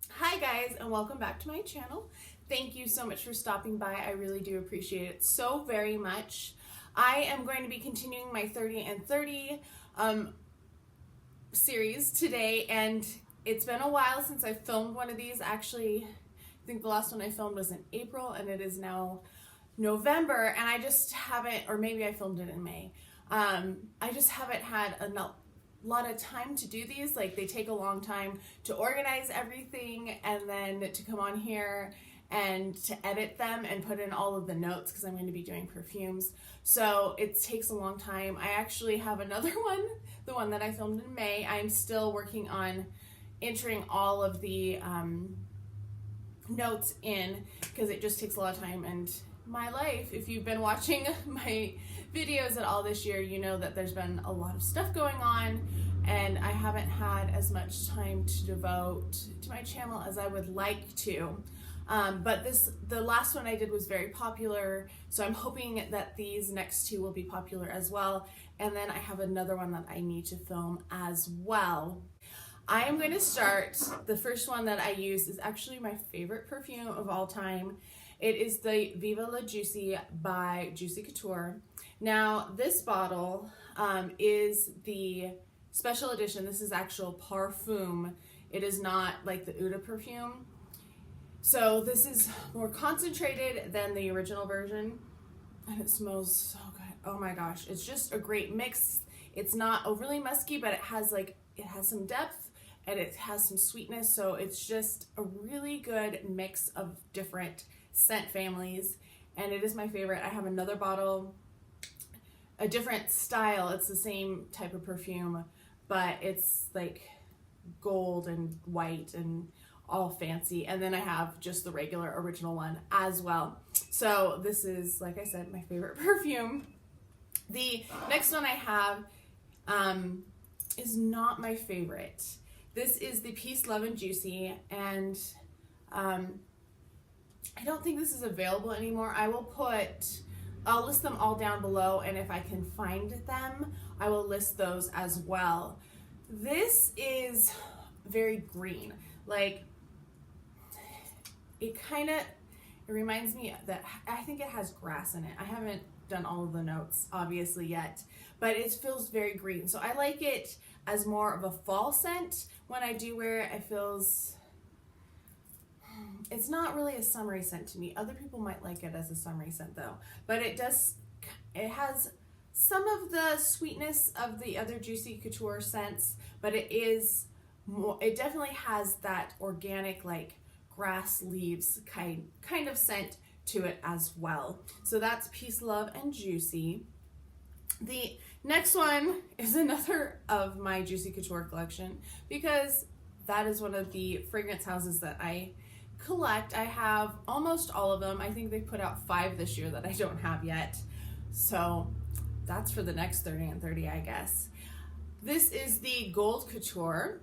Hi guys, and welcome back to my channel. Thank you so much for stopping by. I really do appreciate it so very much. I am going to be continuing my 30 and 30 series today, and it's been a while since I filmed one of these. Actually, I think the last one I filmed was in April, and it is now November, and I just haven't, or maybe I filmed it in May. I just haven't had a lot of time to do these. Like, they take a long time to organize everything and then to come on here and to edit them and put in all of the notes because I'm going to be doing perfumes. So it takes a long time. I actually have another one, the one that I filmed in May. I'm still working on entering all of the notes in because it just takes a lot of time. And my life, if you've been watching my videos at all this year, you know that there's been a lot of stuff going on and I haven't had as much time to devote to my channel as I would like to. But the last one I did was very popular, so I'm hoping that these next two will be popular as well. And then I have another one that I need to film as well. I am going to start. The first one that I use is actually my favorite perfume of all time. It is the Viva La Juicy by Juicy Couture. Now, this bottle is the special edition. This is actual Parfum. It is not like the Uda perfume. So this is more concentrated than the original version, and it smells so good. Oh my gosh, it's just a great mix. It's not overly musky, but it has some depth and it has some sweetness, so it's just a really good mix of different scent families, and it is my favorite. I have another bottle, a different style. It's the same type of perfume, but it's like gold and white and all fancy, and then I have just the regular original one as well. So this is, like I said, my favorite perfume. The next one I have is not my favorite. This is the Peace, Love, and Juicy, and I don't think this is available anymore. I'll list them all down below, and if I can find them, I will list those as well. This is very green. Like, it reminds me that I think it has grass in it. I haven't done all of the notes obviously yet, but it feels very green. So I like it as more of a fall scent. When I do wear it, it's not really a summery scent to me. Other people might like it as a summery scent though, but it has some of the sweetness of the other Juicy Couture scents, but it definitely has that organic, like grass leaves kind of scent to it as well. So that's Peace, Love, and Juicy. The next one is another of my Juicy Couture collection because that is one of the fragrance houses that I collect. I have almost all of them. I think they put out 5 this year that I don't have yet. So that's for the next 30 and 30, I guess. This is the Gold Couture,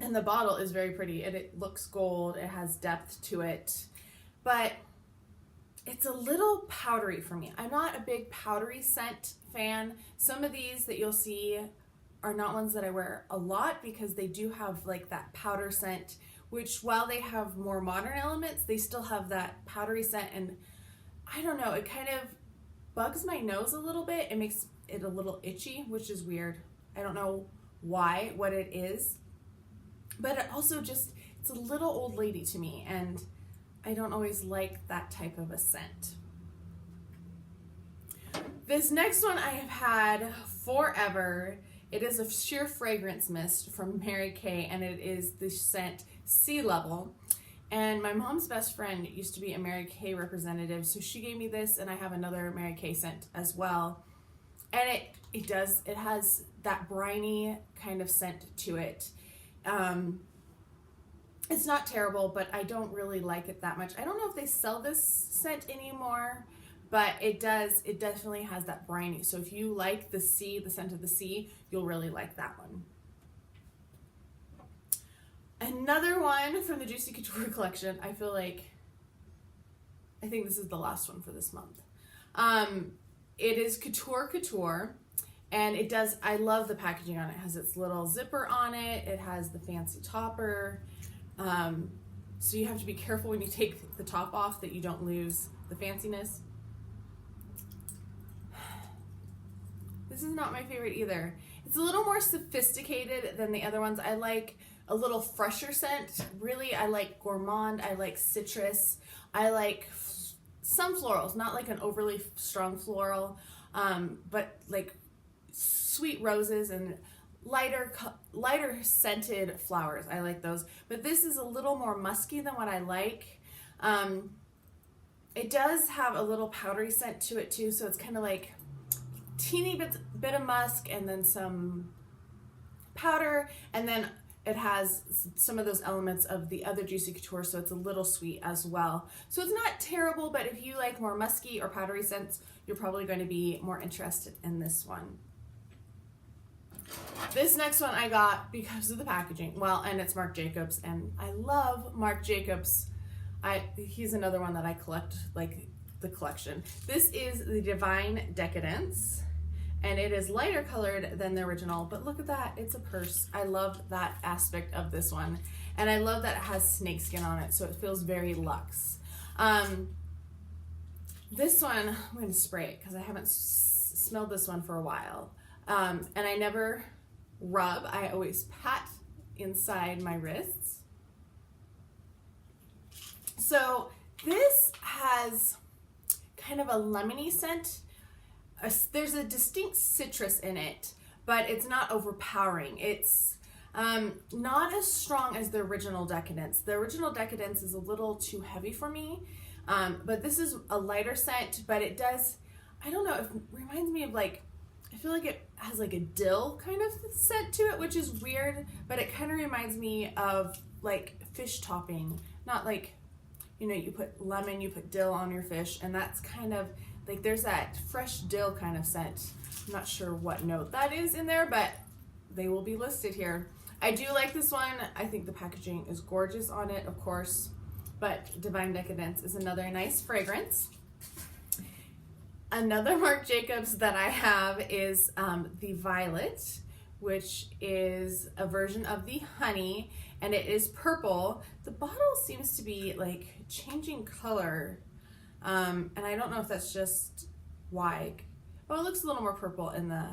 and the bottle is very pretty. It looks gold. It has depth to it, but it's a little powdery for me. I'm not a big powdery scent fan. Some of these that you'll see are not ones that I wear a lot because they do have like that powder scent, which while they have more modern elements, they still have that powdery scent, and I don't know, it kind of bugs my nose a little bit. It makes it a little itchy, which is weird. I don't know what it is, but it also it's a little old lady to me, and I don't always like that type of a scent. This next one I have had forever. It is a sheer fragrance mist from Mary Kay, and it is the scent Sea Level. And my mom's best friend used to be a Mary Kay representative, so she gave me this, and I have another Mary Kay scent as well. And it has that briny kind of scent to it. It's not terrible, but I don't really like it that much. I don't know if they sell this scent anymore, but it definitely has that briny. So if you like the scent of the sea, you'll really like that one. Another one from the Juicy Couture collection. I think this is the last one for this month. It is Couture, and I love the packaging on it. It has its little zipper on it. It has the fancy topper. So you have to be careful when you take the top off that you don't lose the fanciness. This is not my favorite either. It's a little more sophisticated than the other ones. I like a little fresher scent. Really, I like gourmand. I like citrus. I like some florals, not like an overly strong floral, but like sweet roses and lighter scented flowers. I like those. But this is a little more musky than what I like. It does have a little powdery scent to it too, so it's kind of like teeny bit of musk and then some powder, and then it has some of those elements of the other Juicy Couture, so it's a little sweet as well. So it's not terrible, but if you like more musky or powdery scents, you're probably going to be more interested in this one. This next one I got because of the packaging. Well, and it's Marc Jacobs, and I love Marc Jacobs. He's another one that I collect, like the collection. This is the Divine Decadence, and it is lighter colored than the original, but look at that, it's a purse. I love that aspect of this one, and I love that it has snakeskin on it, so it feels very luxe. This one, I'm going to spray it because I haven't smelled this one for a while, and I never rub, I always pat inside my wrists. So this has kind of a lemony scent. There's a distinct citrus in it, but it's not overpowering. It's not as strong as the original Decadence. The original Decadence is a little too heavy for me, but this is a lighter scent, but it does, I don't know, it reminds me of like, I feel like it has like a dill kind of scent to it, which is weird, but it kind of reminds me of like fish topping, not like, you know, you put lemon, you put dill on your fish, and that's kind of like, there's that fresh dill kind of scent. I'm not sure what note that is in there, but they will be listed here. I do like this one. I think the packaging is gorgeous on it, of course, but Divine Decadence is another nice fragrance. Another Marc Jacobs that I have is the Violet, which is a version of the Honey, and it is purple. The bottle seems to be like changing color. And I don't know if that's just why. Oh, it looks a little more purple in the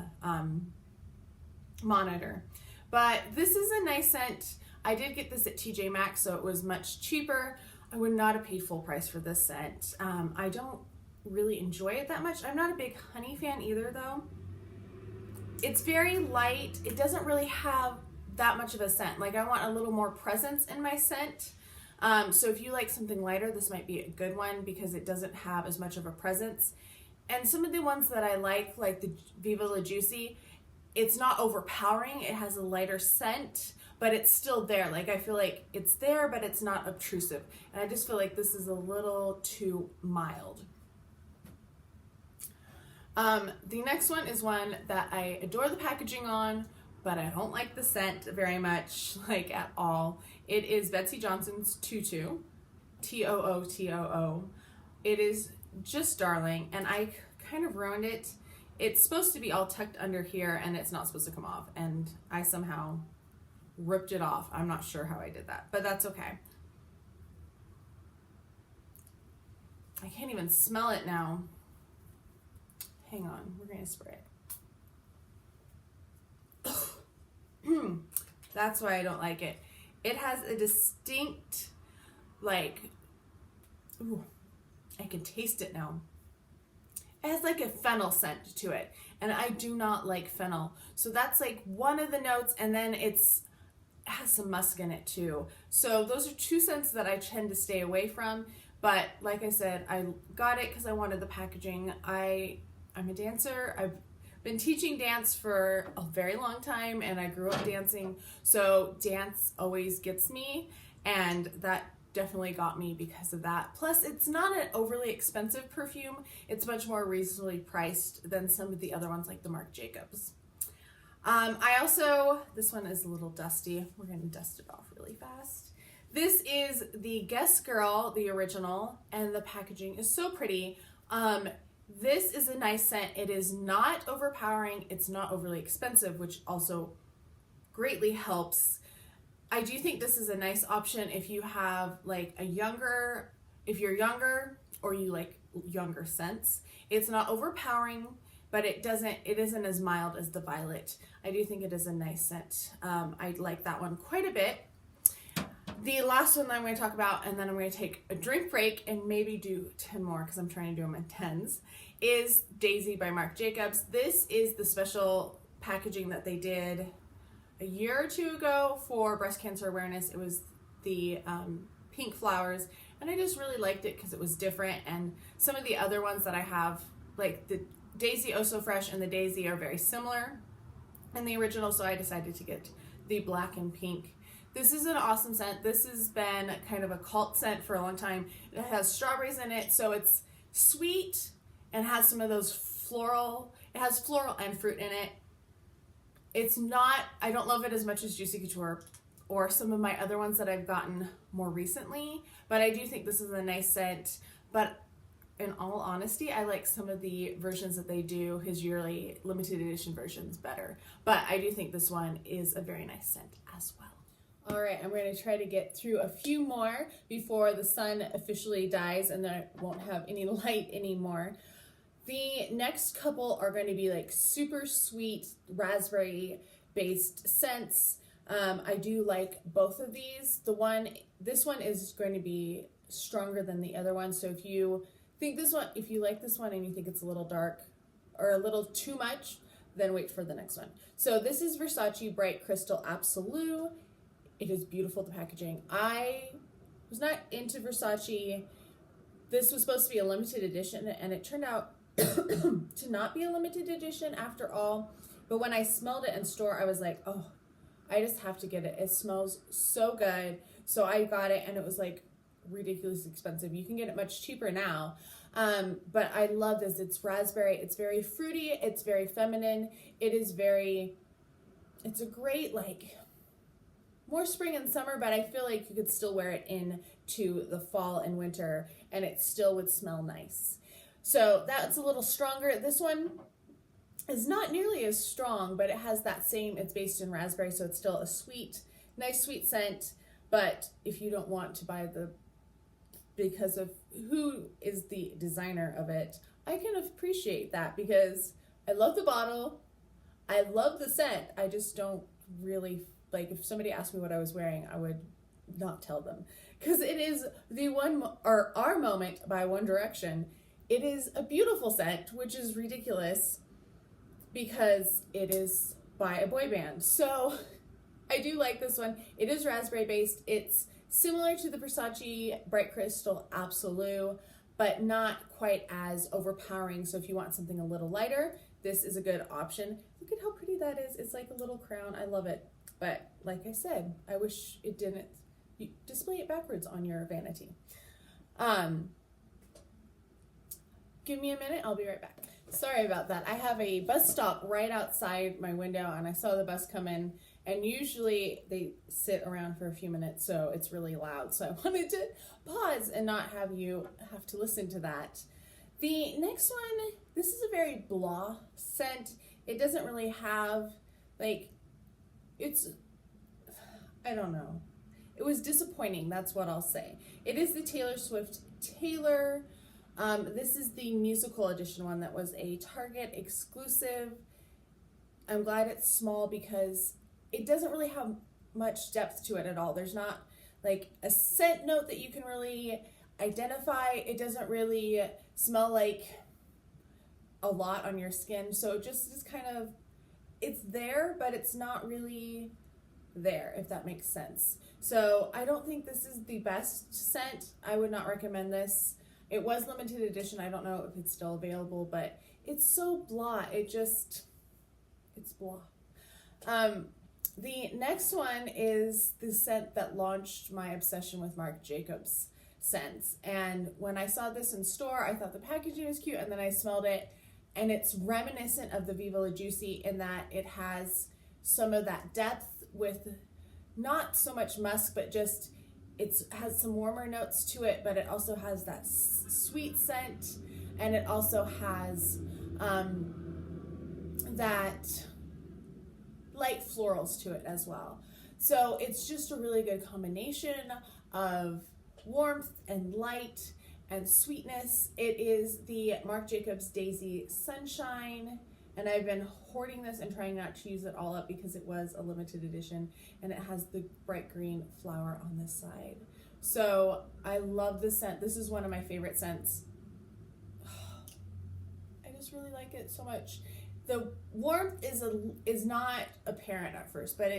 monitor. But this is a nice scent. I did get this at TJ Maxx, so it was much cheaper. I would not have paid full price for this scent. I don't really enjoy it that much. I'm not a big honey fan either, though. It's very light. It doesn't really have that much of a scent. Like, I want a little more presence in my scent. So if you like something lighter, this might be a good one because it doesn't have as much of a presence. And some of the ones that I like the Viva La Juicy, it's not overpowering. It has a lighter scent, but it's still there. Like, I feel like it's there, but it's not obtrusive. And I just feel like this is a little too mild. The next one is one that I adore the packaging on, but I don't like the scent very much, like at all. It is Betsey Johnson's Too Too, T-O-O-T-O-O. It is just darling, and I kind of ruined it. It's supposed to be all tucked under here, and it's not supposed to come off, and I somehow ripped it off. I'm not sure how I did that, but that's okay. I can't even smell it now. Hang on, we're gonna spray it. That's why I don't like it. It has a distinct, like, ooh, I can taste it now. It has like a fennel scent to it, and I do not like fennel. So that's like one of the notes, and then it has some musk in it too. So those are two scents that I tend to stay away from. But like I said, I got it because I wanted the packaging. I'm a dancer. I've been teaching dance for a very long time, and I grew up dancing, so dance always gets me, and that definitely got me because of that. Plus, it's not an overly expensive perfume. It's much more reasonably priced than some of the other ones like the Marc Jacobs. This one is a little dusty. We're going to dust it off really fast. This is the Guess Girl, the original, and the packaging is so pretty. This is a nice scent. It is not overpowering. It's not overly expensive, which also greatly helps. I do think this is a nice option if you have like if you're younger or you like younger scents. It's not overpowering, but it isn't as mild as the violet. I do think it is a nice scent. I like that one quite a bit. The last one that I'm going to talk about, and then I'm going to take a drink break and maybe do 10 more because I'm trying to do them in 10s, is Daisy by Marc Jacobs. This is the special packaging that they did a year or two ago for breast cancer awareness. It was the pink flowers, and I just really liked it because it was different. And some of the other ones that I have, like the Daisy Oh So Fresh and the Daisy, are very similar in the original, so I decided to get the black and pink. This is an awesome scent. This has been kind of a cult scent for a long time. It has strawberries in it, so it's sweet and has some of those floral. It has floral and fruit in it. It's not, I don't love it as much as Juicy Couture or some of my other ones that I've gotten more recently, but I do think this is a nice scent. But in all honesty, I like some of the versions that they do, his yearly limited edition versions, better. But I do think this one is a very nice scent as well. All right, I'm going to try to get through a few more before the sun officially dies and then I won't have any light anymore. The next couple are going to be like super sweet raspberry based scents. I do like both of these. This one is going to be stronger than the other one. So if you like this one and you think it's a little dark or a little too much, then wait for the next one. So this is Versace Bright Crystal Absolute. It is beautiful, the packaging. I was not into Versace. This was supposed to be a limited edition, and it turned out to not be a limited edition after all. But when I smelled it in store, I was like, oh, I just have to get it. It smells so good. So I got it, and it was like ridiculously expensive. You can get it much cheaper now. But I love this. It's raspberry. It's very fruity. It's very feminine. It's a great, like, more spring and summer, but I feel like you could still wear it into the fall and winter and it still would smell nice. So that's a little stronger. This one is not nearly as strong, but it has that same, it's based in raspberry, so it's still a sweet, nice sweet scent. But if you don't want to buy because of who is the designer of it, I can appreciate that because I love the bottle, I love the scent, I just don't really, like, if somebody asked me what I was wearing, I would not tell them. Because it is Our Moment by One Direction. It is a beautiful scent, which is ridiculous because it is by a boy band. So I do like this one. It is raspberry based. It's similar to the Versace Bright Crystal Absolute, but not quite as overpowering. So if you want something a little lighter, this is a good option. Look at how pretty that is. It's like a little crown. I love it. But like I said, I wish it didn't. You display it backwards on your vanity. Give me a minute, I'll be right back. Sorry about that. I have a bus stop right outside my window and I saw the bus come in, and usually they sit around for a few minutes, so it's really loud. So I wanted to pause and not have you have to listen to that. The next one, this is a very blah scent. It doesn't really have, like, I don't know. It was disappointing, that's what I'll say. It is the Taylor Swift Taylor. This is the musical edition one that was a Target exclusive. I'm glad it's small because it doesn't really have much depth to it at all. There's not like a scent note that you can really identify. It doesn't really smell like a lot on your skin. So it just is kind of, it's there, but it's not really there, if that makes sense. So I don't think this is the best scent. I would not recommend this. It was limited edition. I don't know if it's still available, but it's so blah. It's blah. The next one is the scent that launched my obsession with Marc Jacobs scents. And when I saw this in store, I thought the packaging was cute, and then I smelled it, and it's reminiscent of the Viva La Juicy in that it has some of that depth with not so much musk, but just it has some warmer notes to it, but it also has that sweet scent, and it also has that light florals to it as well. So it's just a really good combination of warmth and light and sweetness. It is the Marc Jacobs Daisy Sunshine, and I've been hoarding this and trying not to use it all up because it was a limited edition, and it has the bright green flower on this side. So I love this scent. This is one of my favorite scents. I just really like it so much. The warmth is not apparent at first, but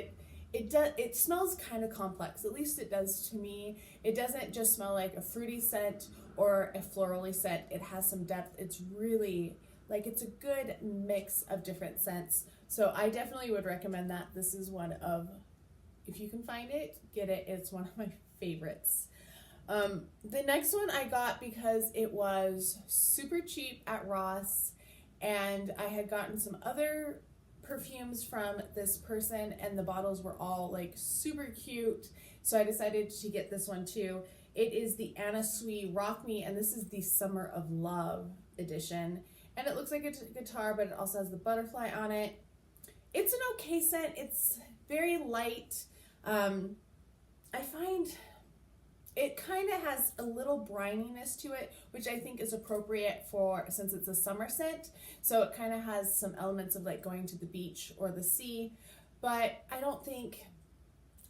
it smells kind of complex. At least it does to me. It doesn't just smell like a fruity scent or a florally scent. It has some depth. It's really like, it's a good mix of different scents. So I definitely would recommend that. This is one of, if you can find it, get it. It's one of my favorites. The next one I got because it was super cheap at Ross, and I had gotten some other perfumes from this person, and the bottles were all like super cute, so I decided to get this one too. It is the Anna Sui Rock Me, and this is the Summer of Love edition, and it looks like a guitar, but it also has the butterfly on it. It's an okay scent. It's very light. I find it kind of has a little brininess to it, which I think is appropriate for, since it's a summer scent. So it kind of has some elements of like going to the beach or the sea, but I don't think,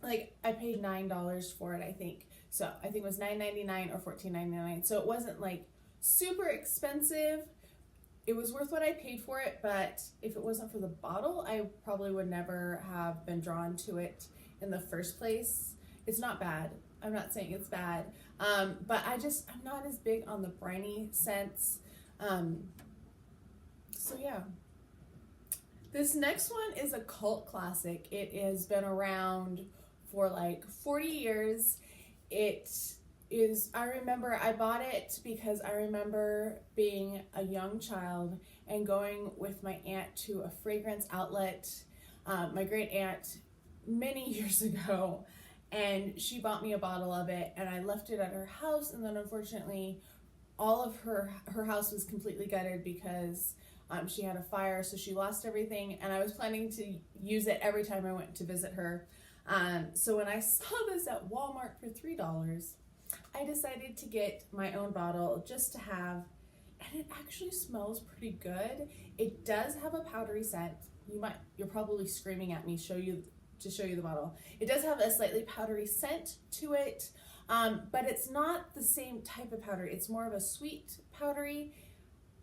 like, I paid $9 for it, I think. So I think it was $9.99 or $14.99. So it wasn't like super expensive. It was worth what I paid for it, but if it wasn't for the bottle, I probably would never have been drawn to it in the first place. It's not bad. I'm not saying it's bad, but I'm not as big on the briny scents. So yeah. This next one is a cult classic. It has been around for like 40 years. It is, I remember I bought it because I remember being a young child and going with my aunt to a fragrance outlet, my great aunt, many years ago. And she bought me a bottle of it, and I left it at her house, and then unfortunately all of her house was completely gutted because she had a fire, so she lost everything, and I was planning to use it every time I went to visit her. So when I saw this at Walmart for $3, I decided to get my own bottle just to have, and it actually smells pretty good. It does have a powdery scent. You're probably screaming at me to show you the bottle. It does have a slightly powdery scent to it, but it's not the same type of powdery. It's more of a sweet powdery.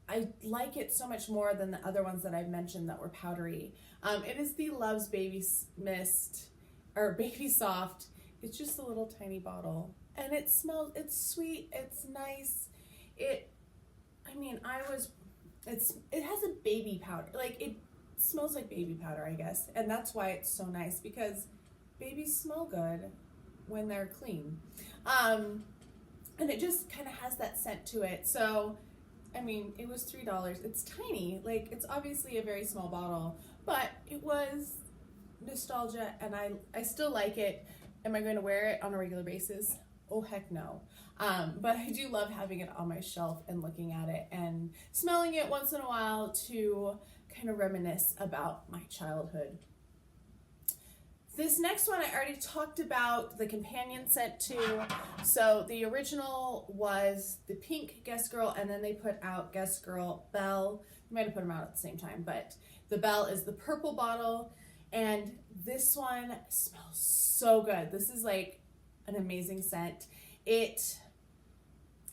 I like it so much more than the other ones that I've mentioned that were powdery. It is the Love's Baby Mist, or Baby Soft. It's just a little tiny bottle, and it smells, it's sweet, it's nice. It has a baby powder, like it smells like baby powder, I guess, and that's why it's so nice, because babies smell good when they're clean, and it just kind of has that scent to it. So I mean, it was $3. It's tiny, like it's obviously a very small bottle, but it was nostalgia, and I still like it. Am I going to wear it on a regular basis? Oh heck no. But I do love having it on my shelf and looking at it and smelling it once in a while to kind of reminisce about my childhood. This next one I already talked about the companion scent to. So the original was the pink Guess Girl, and then they put out Guess Girl Belle. They might have put them out at the same time, but the Belle is the purple bottle, and this one smells so good. This is like an amazing scent. It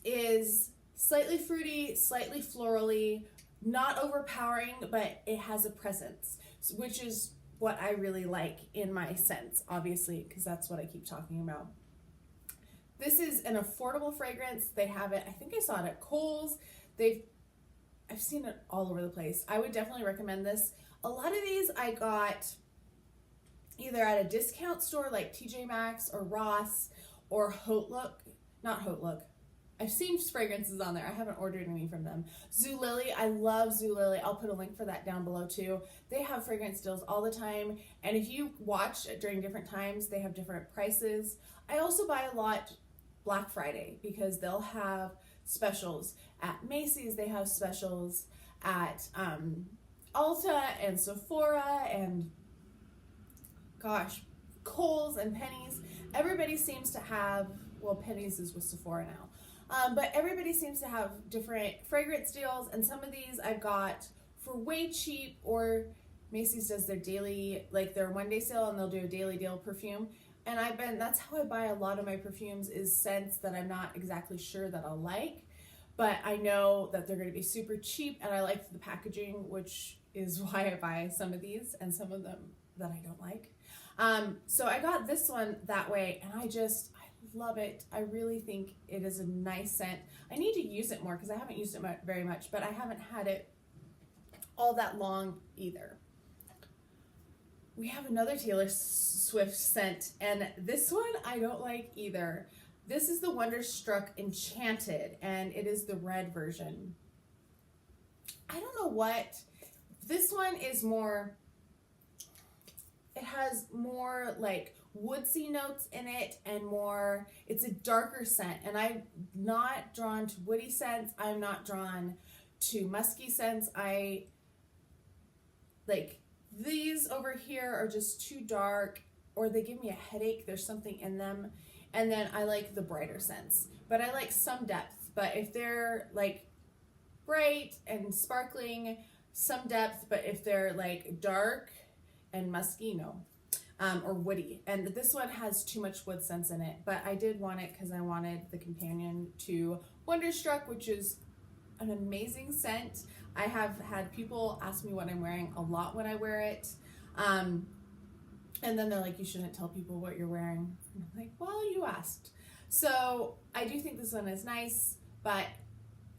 is slightly fruity, slightly florally, not overpowering, but it has a presence, which is what I really like in my scents, obviously, because that's what I keep talking about. This is an affordable fragrance. They have it, I think I saw it at Kohl's. I've seen it all over the place. I would definitely recommend this. A lot of these I got either at a discount store like TJ Maxx or Ross or not Haute Look. I've seen fragrances on there. I haven't ordered any from them. Zulily, I love Zulily. I'll put a link for that down below too. They have fragrance deals all the time, and if you watch during different times, they have different prices. I also buy a lot Black Friday because they'll have specials at Macy's. They have specials at Ulta and Sephora and gosh, Kohl's and Penny's. Everybody seems to have, well, Penny's is with Sephora now, but everybody seems to have different fragrance deals, and some of these I've got for way cheap, or Macy's does their daily, like their one-day sale, and they'll do a daily deal perfume. And that's how I buy a lot of my perfumes, is scents that I'm not exactly sure that I'll like, but I know that they're going to be super cheap, and I like the packaging, which is why I buy some of these and some of them that I don't like. So I got this one that way, and I love it. I really think it is a nice scent. I need to use it more because I haven't used it very much, but I haven't had it all that long either. We have another Taylor Swift scent, and this one I don't like either. This is the Wonderstruck Enchanted, and it is the red version. I don't know what. This one is more, it has more like woodsy notes in it, and more, it's a darker scent, and I'm not drawn to woody scents. I'm not drawn to musky scents. These over here are just too dark, or they give me a headache. There's something in them. And then I like the brighter scents, but I like some depth. But if they're like bright and sparkling, some depth, but if they're like dark and musky, no. Or woody. And this one has too much wood scents in it, but I did want it because I wanted the companion to Wonderstruck, which is an amazing scent. I have had people ask me what I'm wearing a lot when I wear it. And then they're like, you shouldn't tell people what you're wearing. And I'm like, well, you asked. So I do think this one is nice, but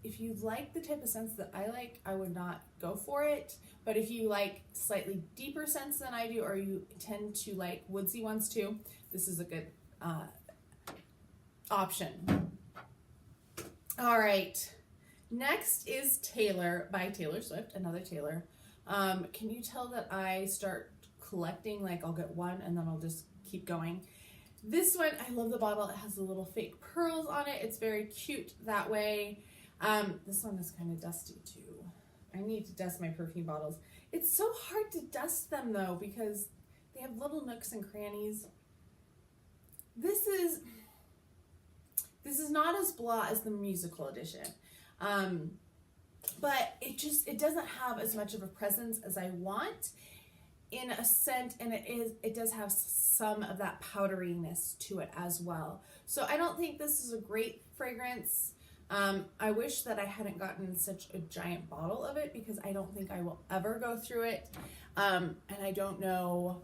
if you like the type of scents that I like, I would not go for it. But if you like slightly deeper scents than I do, or you tend to like woodsy ones too, this is a good option. All right. Next is Taylor by Taylor Swift, another Taylor. Can you tell that I start collecting? Like I'll get one and then I'll just keep going. This one, I love the bottle. It has the little fake pearls on it. It's very cute that way. This one is kind of dusty too. I need to dust my perfume bottles. It's so hard to dust them though, because they have little nooks and crannies. This is not as blah as the musical edition. But it doesn't have as much of a presence as I want in a scent, and it does have some of that powderiness to it as well. So I don't think this is a great fragrance. I wish that I hadn't gotten such a giant bottle of it, because I don't think I will ever go through it. And I don't know,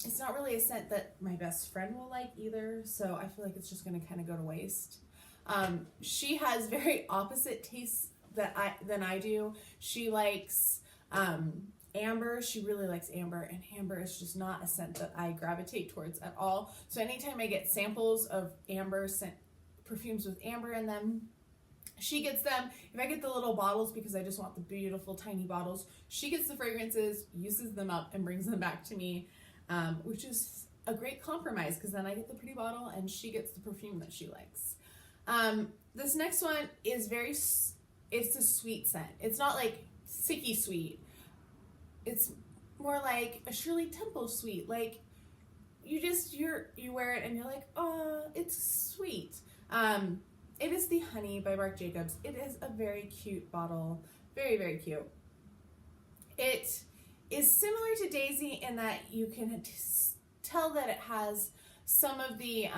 it's not really a scent that my best friend will like either, so I feel like it's just going to kind of go to waste. She has very opposite tastes than I do. She likes amber. She really likes amber, and amber is just not a scent that I gravitate towards at all. So anytime I get samples of amber scent perfumes with amber in them, she gets them. If I get the little bottles, because I just want the beautiful tiny bottles, she gets the fragrances, uses them up, and brings them back to me, which is a great compromise, because then I get the pretty bottle and she gets the perfume that she likes. This next one is it's a sweet scent. It's not like sicky sweet. It's more like a Shirley Temple sweet. Like you wear it and you're like, oh, it's sweet. It is the Honey by Marc Jacobs. It is a very cute bottle. Very, very cute. It is similar to Daisy in that you can tell that it has some of the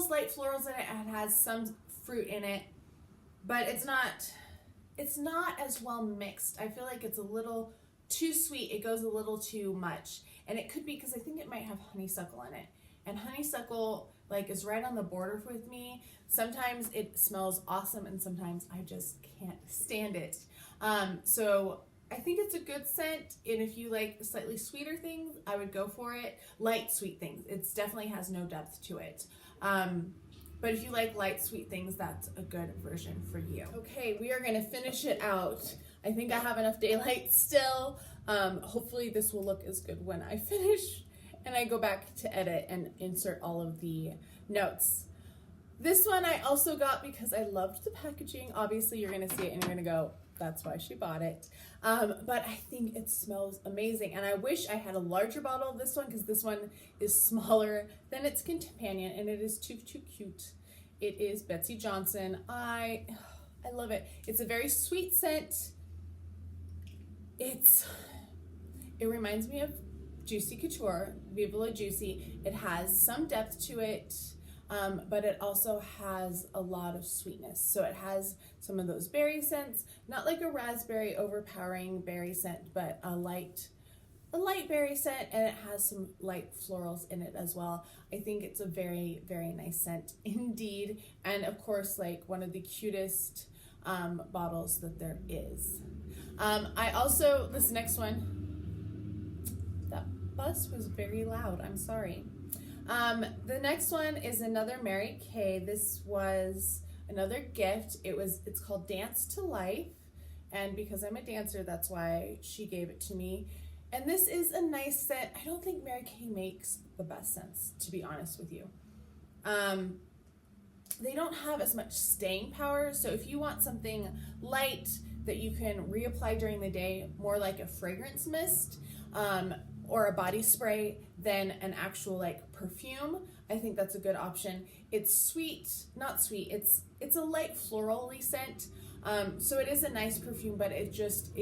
light florals in it, and it has some fruit in it, but it's not as well mixed. I feel like it's a little too sweet. It goes a little too much, and it could be because I think it might have honeysuckle in it, and honeysuckle is right on the border with me. Sometimes it smells awesome, and sometimes I just can't stand it. So I think it's a good scent, and if you like slightly sweeter things, I would go for it. Light sweet things. It definitely has no depth to it. But if you like light sweet things, that's a good version for you. Okay, we are going to finish it out. I think I have enough daylight still. Hopefully this will look as good when I finish and I go back to edit and insert all of the notes. This one I also got because I loved the packaging. Obviously you're going to see it and you're going to go, that's why she bought it. But I think it smells amazing. And I wish I had a larger bottle of this one because this one is smaller than its companion and it is too cute. It is Betsey Johnson. I love it. It's a very sweet scent. It reminds me of Juicy Couture, Viva La Juicy. It has some depth to it, but it also has a lot of sweetness. So it has some of those berry scents, not like a raspberry overpowering berry scent, but a light berry scent, and it has some light florals in it as well. I think it's a very, very nice scent indeed. And of course, like one of the cutest bottles that there is. This next one, that bus was very loud, I'm sorry. The next one is another Mary Kay. This was another gift. It's called Dance to Life, and because I'm a dancer, that's why she gave it to me. And this is a nice scent. I don't think Mary Kay makes the best scents, to be honest with you. They don't have as much staying power, so if you want something light that you can reapply during the day, more like a fragrance mist, or a body spray than an actual like perfume, I think that's a good option. It's sweet, not sweet, it's a light florally scent. So it is a nice perfume, but it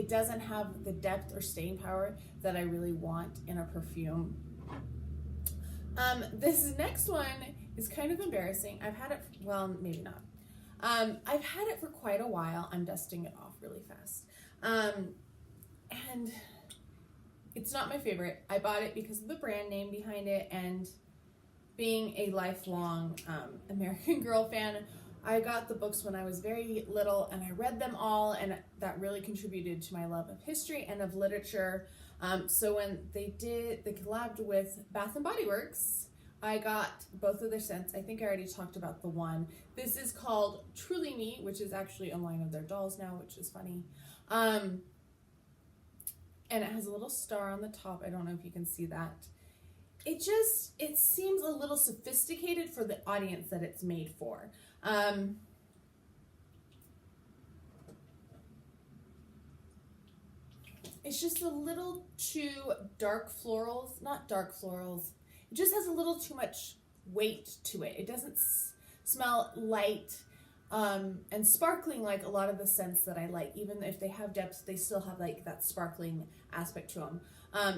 doesn't have the depth or staying power that I really want in a perfume. This next one is kind of embarrassing. I've had it, well, maybe not. I've had it for quite a while. I'm dusting it off really fast. And it's not my favorite. I bought it because of the brand name behind it, and being a lifelong American Girl fan, I got the books when I was very little and I read them all, and that really contributed to my love of history and of literature. So when they collabed with Bath and Body Works, I got both of their scents. I think I already talked about the one. This is called Truly Me, which is actually a line of their dolls now, which is funny. And it has a little star on the top. I don't know if you can see that. It seems a little sophisticated for the audience that it's made for. It's just a little too not dark florals. It just has a little too much weight to it. It doesn't smell light and sparkling like a lot of the scents that I like. Even if they have depth, they still have like that sparkling aspect to them.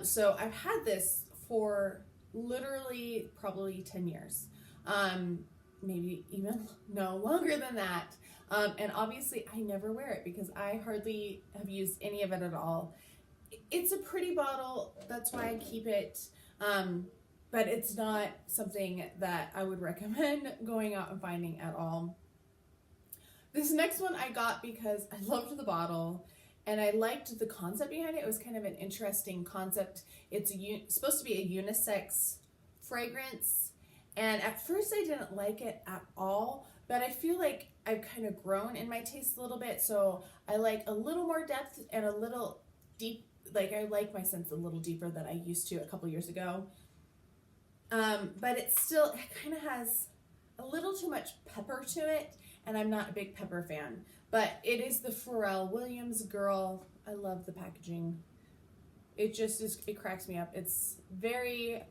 So I've had this for literally probably 10 years. Maybe even longer than that. And obviously I never wear it because I hardly have used any of it at all. It's a pretty bottle, that's why I keep it, but it's not something that I would recommend going out and finding at all. This next one I got because I loved the bottle and I liked the concept behind it. It was kind of an interesting concept. It's supposed to be a unisex fragrance, and at first I didn't like it at all, but I feel like I've kind of grown in my taste a little bit, so I like a little more depth and a little deep. Like I like my scents a little deeper than I used to a couple years ago. But it kind of has a little too much pepper to it, and I'm not a big pepper fan. But it is the Pharrell Williams Girl. I love the packaging. It cracks me up. It's very,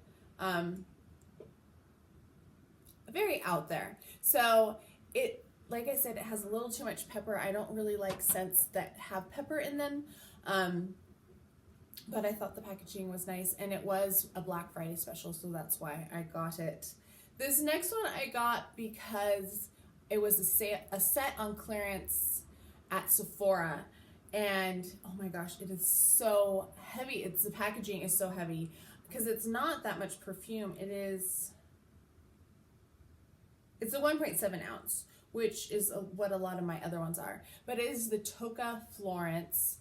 very out there. So like I said, it has a little too much pepper. I don't really like scents that have pepper in them. But I thought the packaging was nice, and it was a Black Friday special, so that's why I got it. This next one I got because it was a set on clearance at Sephora, and oh my gosh, it is so heavy. The packaging is so heavy because it's not that much perfume. It's a 1.7 ounce, which is what a lot of my other ones are, but it is the Tocca Florence,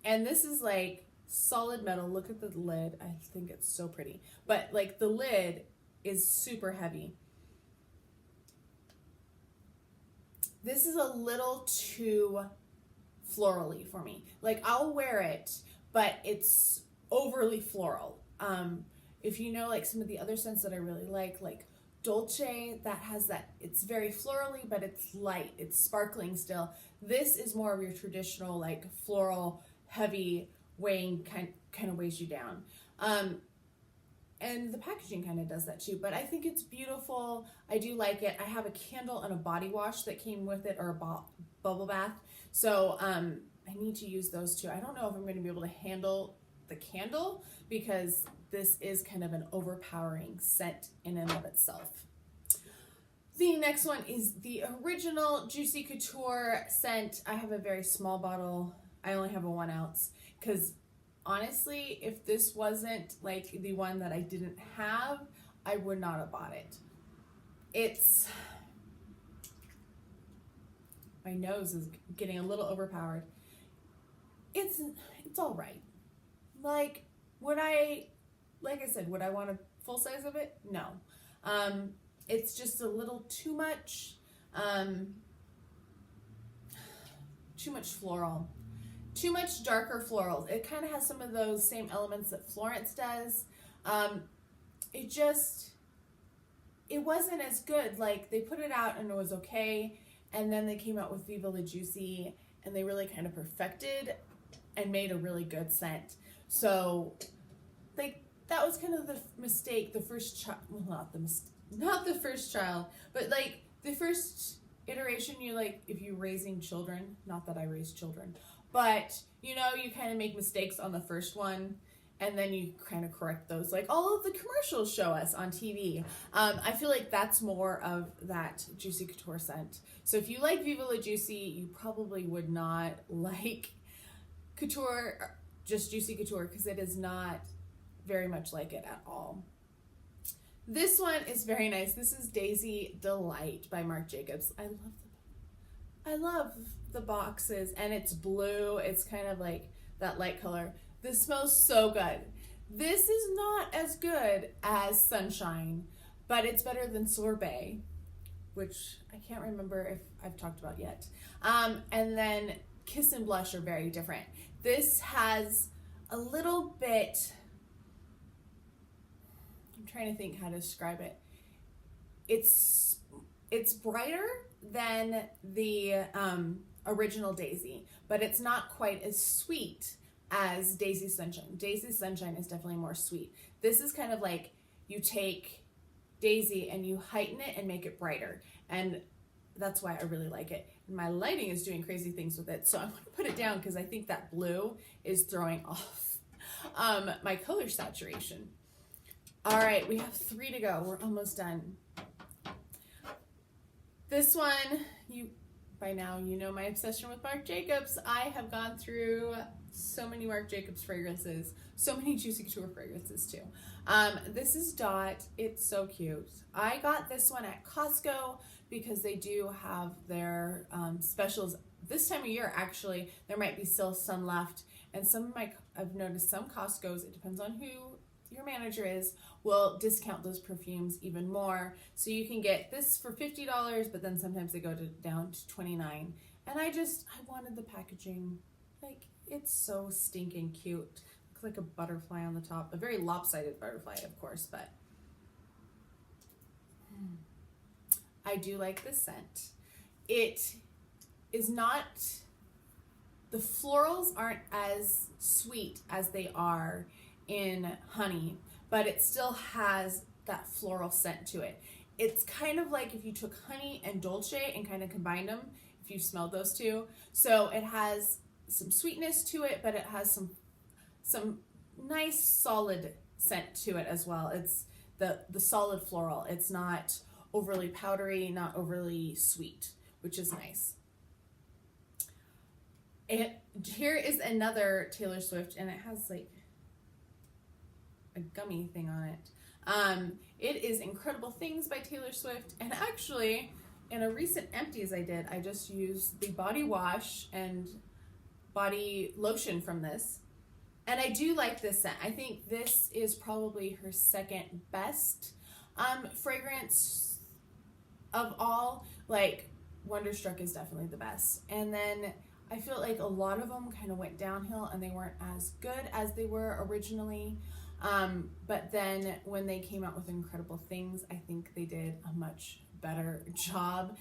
and this is like solid metal. Look at the lid. I think it's so pretty, but like the lid is super heavy. This is a little too florally for me. Like I'll wear it, but it's overly floral. If you know like some of the other scents that I really like Dolce that has that, it's very florally, but it's light, it's sparkling still. This is more of your traditional like floral, heavy, weighing, kind of weighs you down. And the packaging kind of does that too, but I think it's beautiful. I do like it. I have a candle and a body wash that came with it, or a bubble bath. So I need to use those too. I don't know if I'm going to be able to handle the candle because this is kind of an overpowering scent in and of itself. The next one is the original Juicy Couture scent. I have a very small bottle. I only have a 1 ounce because honestly, if this wasn't like the one that I didn't have, I would not have bought it. My nose is getting a little overpowered. It's all right. Like I said, would I want a full size of it? No. It's just a little too much floral. Too much darker florals. It kind of has some of those same elements that Florence does. It wasn't as good. Like they put it out and it was okay, and then they came out with Viva La Juicy and they really kind of perfected and made a really good scent. So like that was kind of the mistake. The first child, well, not the first child, but like the first iteration. You like if you're raising children. Not that I raise children. But, you know, you kind of make mistakes on the first one, and then you kind of correct those. Like all of the commercials show us on TV. I feel like that's more of that Juicy Couture scent. So if you like Viva La Juicy, you probably would not like Couture, just Juicy Couture, because it is not very much like it at all. This one is very nice. This is Daisy Delight by Marc Jacobs. I love the boxes, and it's blue. It's kind of like that light color. This smells so good. This is not as good as Sunshine, but it's better than Sorbet, which I can't remember if I've talked about yet. And then Kiss and Blush are very different. This has a little bit, I'm trying to think how to describe it. It's brighter than the original Daisy, but it's not quite as sweet as Daisy Sunshine. Daisy Sunshine is definitely more sweet. This is kind of like you take Daisy and you heighten it and make it brighter, and that's why I really like it. And my lighting is doing crazy things with it, so I'm going to put it down because I think that blue is throwing off my color saturation. All right, we have 3 to go. We're almost done. This one, by now you know my obsession with Marc Jacobs. I have gone through so many Marc Jacobs fragrances, so many Juicy Couture fragrances too. This is Dot. It's so cute. I got this one at Costco because they do have their specials this time of year. Actually, there might be still some left, and I've noticed some Costco's, it depends on who your manager is, will discount those perfumes even more. So you can get this for $50, but then sometimes they go down to $29. And I wanted the packaging. Like, it's so stinking cute. Looks like a butterfly on the top. A very lopsided butterfly, of course, but I do like this scent. It is not, the florals aren't as sweet as they are in Honey, but it still has that floral scent to it. It's kind of like if you took Honey and Dolce and kind of combined them, if you've smelled those two. So it has some sweetness to it, but it has some nice solid scent to it as well. It's the solid floral. It's not overly powdery, not overly sweet, which is nice. Here is another Taylor Swift, and it has like a gummy thing on it. It is Incredible Things by Taylor Swift, and actually in a recent empties I just used the body wash and body lotion from this, and I do like this scent. I think this is probably her second best fragrance of all. Like Wonderstruck is definitely the best, and then I feel like a lot of them kind of went downhill and they weren't as good as they were originally. But then when they came out with Incredible Things, I think they did a much better job.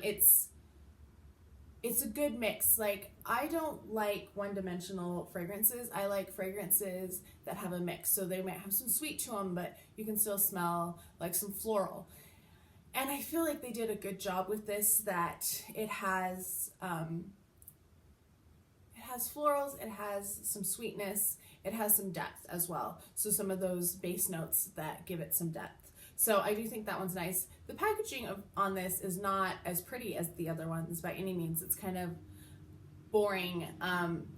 It's a good mix. Like, I don't like one-dimensional fragrances. I like fragrances that have a mix. So they might have some sweet to them, but you can still smell like some floral. And I feel like they did a good job with this, that it has florals, it has some sweetness, it has some depth as well. So some of those base notes that give it some depth. So I do think that one's nice. The packaging on this is not as pretty as the other ones by any means. It's kind of boring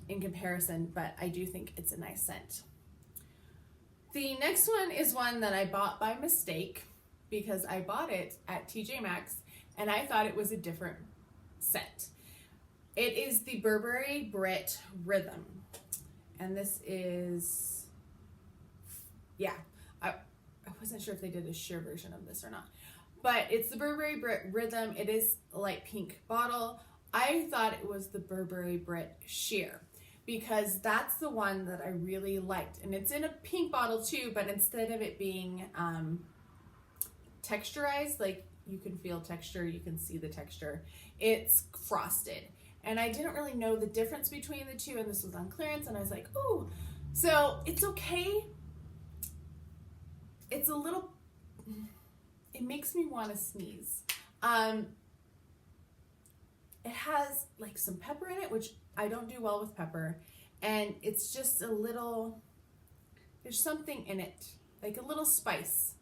in comparison, but I do think it's a nice scent. The next one is one that I bought by mistake because I bought it at TJ Maxx and I thought it was a different scent. It is the Burberry Brit Rhythm. And this is, yeah, I wasn't sure if they did a sheer version of this or not, but it's the Burberry Brit Rhythm. It is a light pink bottle. I thought it was the Burberry Brit Sheer because that's the one that I really liked. And it's in a pink bottle too, but instead of it being texturized, like you can feel texture, you can see the texture, it's frosted. And I didn't really know the difference between the two, and this was on clearance, and I was like, ooh. So it's okay. It's a little, it makes me want to sneeze. It has like some pepper in it, which I don't do well with pepper. And it's just a little, there's something in it, like a little spice.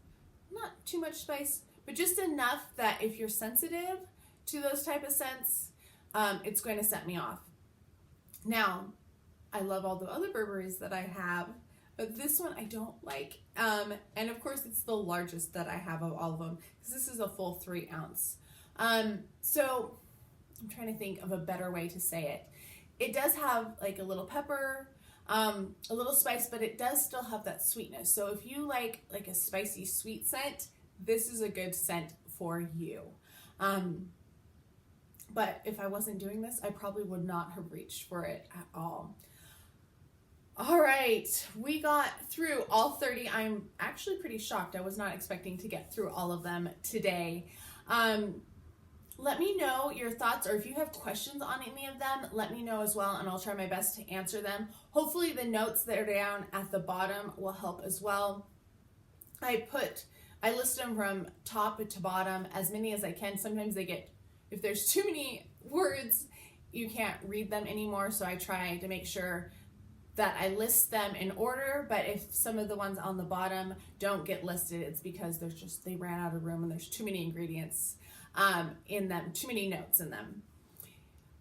Not too much spice, but just enough that if you're sensitive to those type of scents, it's going to set me off. Now, I love all the other Burberrys that I have, but this one I don't like. And of course, it's the largest that I have of all of them, because this is a full 3 ounce. So I'm trying to think of a better way to say it. It does have like a little pepper, a little spice, but it does still have that sweetness. So if you like a spicy sweet scent, this is a good scent for you. But if I wasn't doing this, I probably would not have reached for it at all. All right, we got through all 30. I'm actually pretty shocked. I was not expecting to get through all of them today. Let me know your thoughts, or if you have questions on any of them, let me know as well, and I'll try my best to answer them. Hopefully the notes that are down at the bottom will help as well. I list them from top to bottom, as many as I can. Sometimes they get, if there's too many words, you can't read them anymore, so I try to make sure that I list them in order. But if some of the ones on the bottom don't get listed, it's because they ran out of room and there's too many ingredients in them, too many notes in them.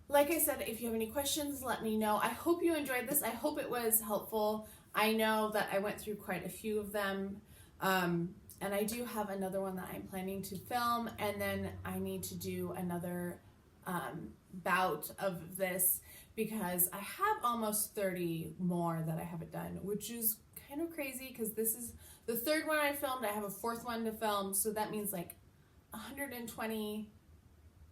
Like I said, if you have any questions, let me know. I hope you enjoyed this. I hope it was helpful. I know that I went through quite a few of them. And I do have another one that I'm planning to film, and then I need to do another bout of this because I have almost 30 more that I haven't done, which is kind of crazy because this is the 3rd one I filmed. I have a 4th one to film, so that means like 120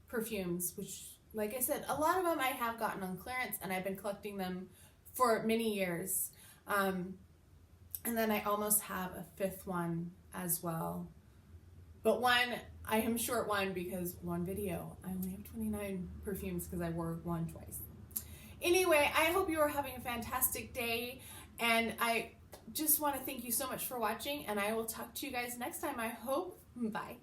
perfumes, which, like I said, a lot of them I have gotten on clearance, and I've been collecting them for many years. And then I almost have a 5th one as well. But one, I am short one because one video, I only have 29 perfumes because I wore one twice. Anyway, I hope you are having a fantastic day, and I just want to thank you so much for watching, and I will talk to you guys next time, I hope. Bye.